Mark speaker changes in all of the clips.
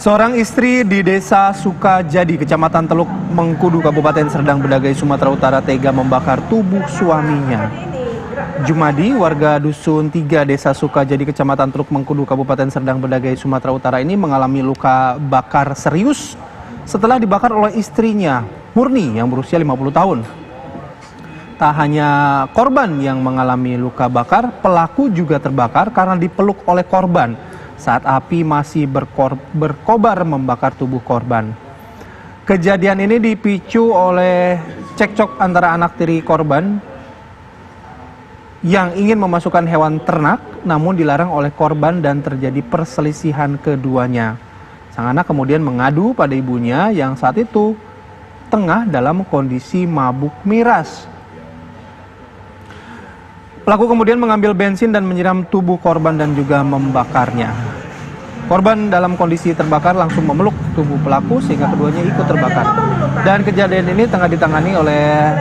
Speaker 1: Seorang istri di Desa Sukajadi, Kecamatan Teluk Mengkudu, Kabupaten Serdang Bedagai, Sumatera Utara tega membakar tubuh suaminya. Jumadi, warga Dusun 3 Desa Sukajadi, Kecamatan Teluk Mengkudu, Kabupaten Serdang Bedagai, Sumatera Utara ini mengalami luka bakar serius setelah dibakar oleh istrinya, Murni, yang berusia 50 tahun. Tak hanya korban yang mengalami luka bakar, pelaku juga terbakar karena dipeluk oleh korban saat api masih berkobar membakar tubuh korban. Kejadian ini dipicu oleh cekcok antara anak tiri korban yang ingin memasukkan hewan ternak namun dilarang oleh korban dan terjadi perselisihan keduanya. Sang anak kemudian mengadu pada ibunya yang saat itu tengah dalam kondisi mabuk miras. Pelaku kemudian mengambil bensin dan menyiram tubuh korban dan juga membakarnya. Korban dalam kondisi terbakar langsung memeluk tubuh pelaku sehingga keduanya ikut terbakar. Dan kejadian ini tengah ditangani oleh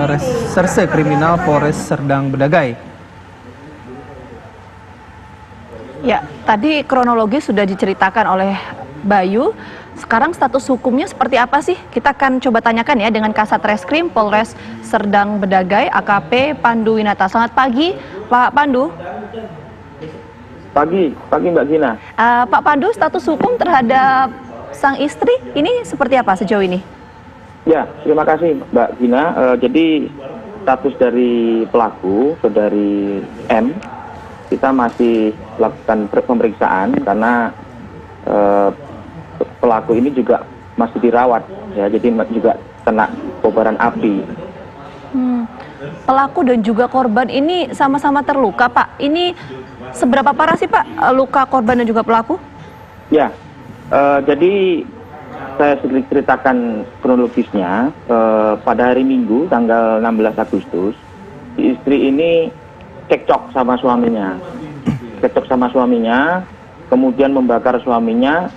Speaker 1: Reserse Kriminal Polres Serdang Bedagai.
Speaker 2: Ya, tadi kronologi sudah diceritakan oleh Bayu. Sekarang status hukumnya seperti apa sih? Kita akan coba tanyakan ya dengan Kasat Reskrim Polres Serdang Bedagai, AKP Pandu Winata. Selamat pagi, Pak Pandu.
Speaker 3: Pagi Mbak Gina.
Speaker 2: Pak Pandu, status hukum terhadap sang istri ini seperti apa sejauh ini?
Speaker 3: Ya, terima kasih Mbak Gina. Jadi status dari pelaku, saudari M, kita masih lakukan pemeriksaan karena pelaku ini juga masih dirawat, ya. Jadi juga kena kobaran api.
Speaker 2: Pelaku dan juga korban ini sama-sama terluka, Pak. Ini seberapa parah sih, Pak, luka korban dan juga pelaku?
Speaker 3: Ya, jadi saya sedikit ceritakan kronologisnya. Pada hari Minggu, tanggal 16 Agustus, istri ini cekcok sama suaminya. Kemudian membakar suaminya.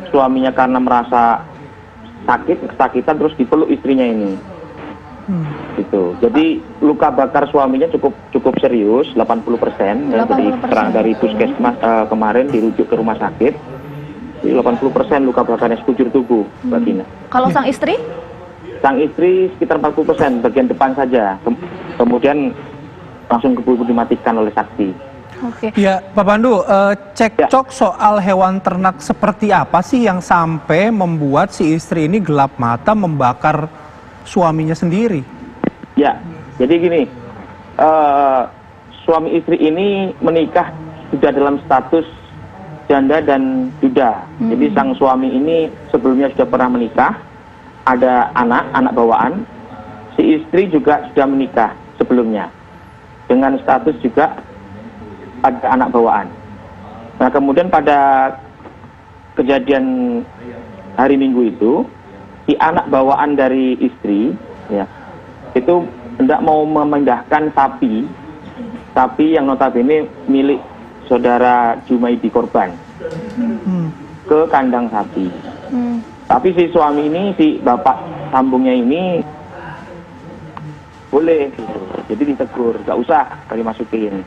Speaker 3: Suaminya karena merasa kesakitan terus dipeluk istrinya ini. Gitu. Jadi luka bakar suaminya cukup serius, 80%. Jadi keterangan dari puskesmas kemarin dirujuk ke rumah sakit. Jadi 80% luka bakarnya sekujur tubuh, Mbak Gina.
Speaker 2: Kalau sang istri?
Speaker 3: Sang istri sekitar 40%, bagian depan saja. Kemudian langsung keburu dimatikan oleh saksi.
Speaker 2: Oke.
Speaker 1: Ya, Pak Pandu, cekcok soal hewan ternak seperti apa sih yang sampai membuat si istri ini gelap mata membakar suaminya sendiri?
Speaker 3: Ya, jadi gini, suami istri ini menikah sudah dalam status janda dan duda. Jadi sang suami ini sebelumnya sudah pernah menikah, ada anak bawaan. Si istri juga sudah menikah sebelumnya dengan status juga ada anak bawaan. Nah, kemudian pada kejadian hari Minggu itu, si anak bawaan dari istri, ya, itu hendak mau memindahkan sapi yang notabene milik saudara Jumaidi korban ke kandang sapi. Tapi si suami ini, si bapak sambungnya ini boleh, gitu. Jadi ditegur, gak usah dimasukin.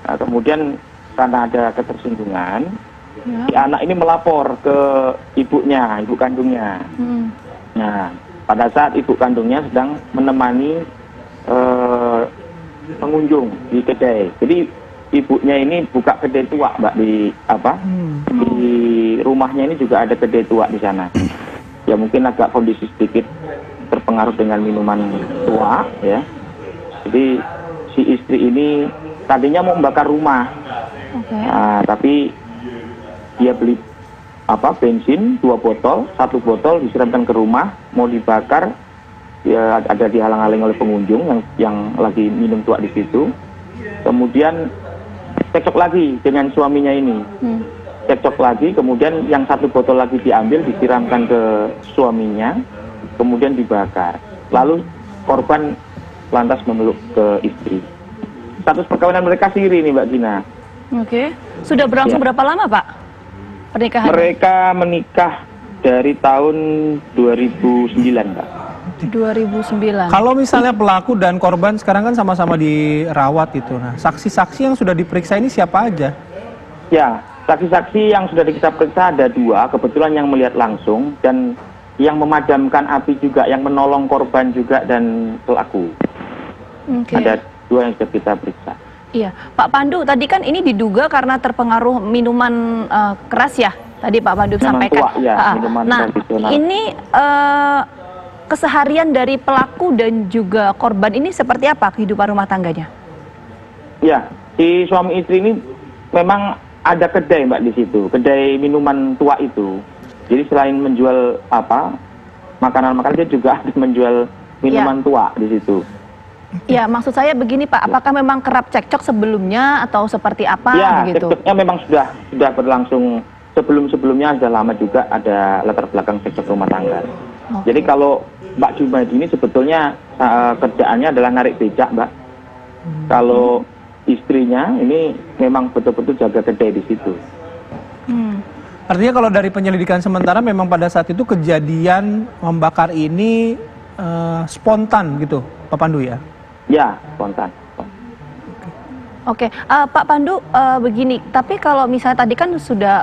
Speaker 3: Nah, kemudian karena ada ketersinggungan, si anak ini melapor ke ibunya, ibu kandungnya. Nah, pada saat ibu kandungnya sedang menemani pengunjung di kedai. Jadi ibunya ini buka kedai tua, Mbak, di rumahnya ini juga ada kedai tua di sana. Ya mungkin agak kondisi sedikit terpengaruh dengan minuman tua, ya. Jadi si istri ini tadinya mau membakar rumah, nah, tapi dia beli bensin 2 botol, 1 botol disiramkan ke rumah, mau dibakar, ya ada dihalang-halangi oleh pengunjung yang lagi minum tua di situ. Kemudian cekcok lagi dengan suaminya ini, cekcok lagi, kemudian yang 1 botol lagi diambil, disiramkan ke suaminya, kemudian dibakar. Lalu korban lantas memeluk ke istri. Status perkawinan mereka siri nih, Mbak Gina.
Speaker 2: Oke. Sudah berlangsung berapa lama, Pak, pernikahan?
Speaker 3: Mereka menikah dari tahun 2009, Pak.
Speaker 2: 2009.
Speaker 1: Kalau misalnya pelaku dan korban sekarang kan sama-sama dirawat itu. Nah, saksi-saksi yang sudah diperiksa ini siapa aja?
Speaker 3: Ya, Saksi-saksi yang sudah kita periksa ada 2, kebetulan yang melihat langsung dan yang memadamkan api juga, yang menolong korban juga dan pelaku.
Speaker 2: Oke.
Speaker 3: Ada 2 yang sudah kita periksa.
Speaker 2: Iya, Pak Pandu, tadi kan ini diduga karena terpengaruh minuman keras ya. Tadi Pak Pandu
Speaker 3: Minuman
Speaker 2: sampaikan.
Speaker 3: tua, ya, minuman
Speaker 2: Nah,
Speaker 3: tradisional.
Speaker 2: ini keseharian dari pelaku dan juga korban ini seperti apa kehidupan rumah tangganya?
Speaker 3: Ya, si suami istri ini memang ada kedai Mbak di situ, kedai minuman tua itu. Jadi selain menjual makanan-makanan, dia juga ada menjual minuman tua di situ.
Speaker 2: Ya, maksud saya begini Pak, apakah memang kerap cekcok sebelumnya atau seperti apa
Speaker 3: Ya,
Speaker 2: begitu?
Speaker 3: cekcoknya memang sudah berlangsung sebelum-sebelumnya, sudah lama juga ada latar belakang cekcok rumah tangga.
Speaker 2: Oke.
Speaker 3: Jadi kalau Mbak Jumaidi ini sebetulnya kerjaannya adalah narik becak, Mbak. Kalau istrinya ini memang betul-betul jaga kedai di situ.
Speaker 1: Artinya kalau dari penyelidikan sementara memang pada saat itu kejadian membakar ini spontan gitu, Pak Pandu ya?
Speaker 3: Ya, spontan.
Speaker 2: Oke, Pak Pandu, begini, tapi kalau misalnya tadi kan sudah,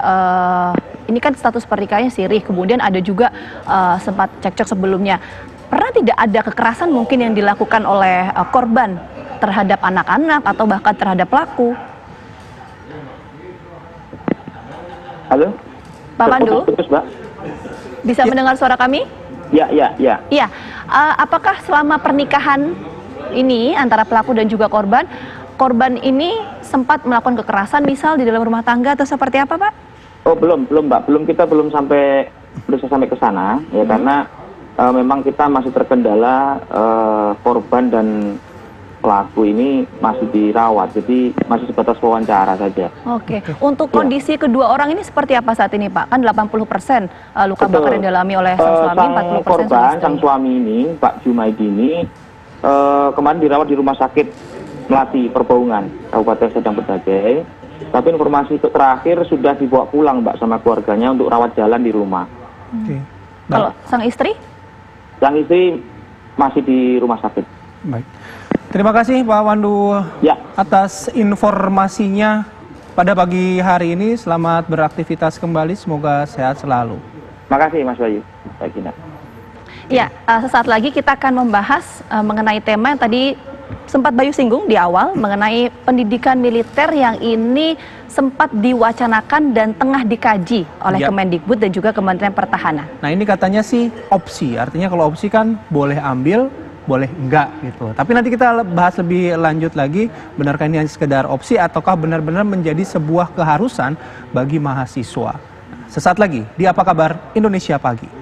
Speaker 2: ini kan status pernikahannya sirih, kemudian ada juga sempat cekcok sebelumnya. Pernah tidak ada kekerasan mungkin yang dilakukan oleh korban terhadap anak-anak atau bahkan terhadap pelaku?
Speaker 3: Halo?
Speaker 2: Pak Pandu,
Speaker 3: Terputus, Mbak.
Speaker 2: bisa mendengar suara kami?
Speaker 3: Ya.
Speaker 2: Iya, apakah selama pernikahan ini antara pelaku dan juga korban ini sempat melakukan kekerasan misal di dalam rumah tangga atau seperti apa, Pak?
Speaker 3: Oh, belum Mbak. Kita belum sampai ke sana ya, karena memang kita masih terkendala korban dan pelaku ini masih dirawat, jadi masih sebatas wawancara saja.
Speaker 2: Oke. Untuk kondisi kedua orang ini seperti apa saat ini, Pak? Kan 80% luka bakar yang dialami oleh sang suami, 40%
Speaker 3: korban, sang suami ini, Pak Jumaidi ini kemarin dirawat di Rumah Sakit Melati Perbaungan, Kabupaten Serdang Bedagai. Tapi informasi terakhir sudah dibawa pulang, Mbak, sama keluarganya untuk rawat jalan di rumah.
Speaker 1: Oke.
Speaker 2: Kalau sang istri?
Speaker 3: Sang istri masih di rumah sakit.
Speaker 1: Baik. Terima kasih Pak Pandu
Speaker 3: Ya.
Speaker 1: atas informasinya pada pagi hari ini. Selamat beraktivitas kembali, semoga sehat selalu.
Speaker 3: Makasih Mas Bayu. Baik, Gina.
Speaker 2: Ya, sesaat lagi kita akan membahas mengenai tema yang tadi sempat Bayu singgung di awal, mengenai pendidikan militer yang ini sempat diwacanakan dan tengah dikaji oleh Kemendikbud dan juga Kementerian Pertahanan.
Speaker 1: Nah, ini katanya sih opsi, artinya kalau opsi kan boleh ambil, boleh enggak gitu. Tapi nanti kita bahas lebih lanjut lagi, benarkah ini hanya sekedar opsi ataukah benar-benar menjadi sebuah keharusan bagi mahasiswa. Sesaat lagi di Apa Kabar Indonesia Pagi.